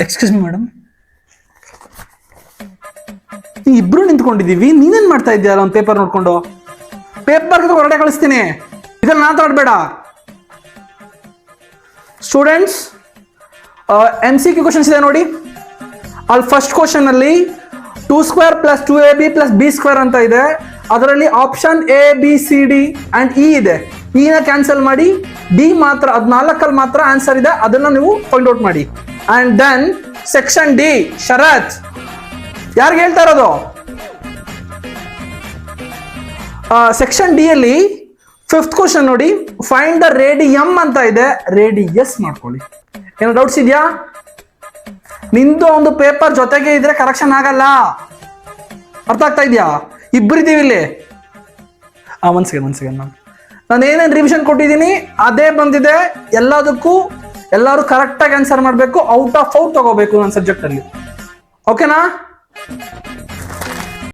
Excuse me madam, ಇಬ್ರು ನಿಂತ್ಕೊಂಡಿದೀವಿ, ನೀನೇನ್ ಮಾಡ್ತಾ ಇದ್ದೀಯಲ್ಲ ಒಂದು ಪೇಪರ್ ನೋಡ್ಕೊಂಡು? ಪೇಪರ್ ಹೊರಗಡೆ ಕಳಿಸ್ತೀನಿ, ಇದ್ರಲ್ಲಿ ಮಾತಾಡಬೇಡ. ಸ್ಟೂಡೆಂಟ್ಸ್, MCQ ಕ್ವಶನ್ಸ್ ಇದೆ ನೋಡಿ. ಅಲ್ಲಿ ಫಸ್ಟ್ ಕ್ವಶನ್ ಅಲ್ಲಿ 2² + 2AB + B² ಅಂತ ಇದೆ. ಅದರಲ್ಲಿ ಆಪ್ಷನ್ ABCD ಅಂಡ್ E ಇದೆ. E ನ ಕ್ಯಾನ್ಸಲ್ ಮಾಡಿ, ಡಿ ಮಾತ್ರ, ಅದ್ 4 ಮಾತ್ರ ಆನ್ಸರ್ ಇದೆ, ಅದನ್ನ ನೀವು ಫೈಂಡ್ ಔಟ್ ಮಾಡಿ. ಅಂಡ್ ದೆನ್ ಸೆಕ್ಷನ್ ಡಿ, ಶರತ್ ಯಾರಿಗೆ ಹೇಳ್ತಾ ಇರೋದು? ಸೆಕ್ಷನ್ ಡಿ ಅಲ್ಲಿ 5th ಕ್ವಶನ್ ನೋಡಿ, ಫೈಂಡ್ ದ ರೇಡಿಯಂ ಅಂತ ಇದೆ, ರೇಡಿಯಸ್ ಮಾಡ್ಕೊಳ್ಳಿ. ಏನೋ ಡೌಟ್ಸ್ ಇದೆಯಾ? ನಿಂದು ಒಂದು ಪೇಪರ್ ಜೊತೆಗೆ ಇದ್ರೆ ಕರೆಕ್ಷನ್ ಆಗಲ್ಲ, ಅರ್ಥ ಆಗ್ತಾ ಇದೆಯಾ? ಇಬ್ಬರಿದ್ದೀವಿ ಇಲ್ಲಿ. ಒಂದ್ ಸೆಕೆಂಡ್ ನಾನು ಏನೇನು ರಿವಿಷನ್ ಕೊಟ್ಟಿದ್ದೀನಿ ಅದೇ ಬಂದಿದೆ. ಎಲ್ಲದಕ್ಕೂ ಎಲ್ಲರೂ ಕರೆಕ್ಟಾಗಿ ಆನ್ಸರ್ ಮಾಡಬೇಕು, ಔಟ್ ಆಫ್ ಔಟ್ ತಗೋಬೇಕು ನನ್ನ ಸಬ್ಜೆಕ್ಟ್ ಅಲ್ಲಿ. ಓಕೆನಾ?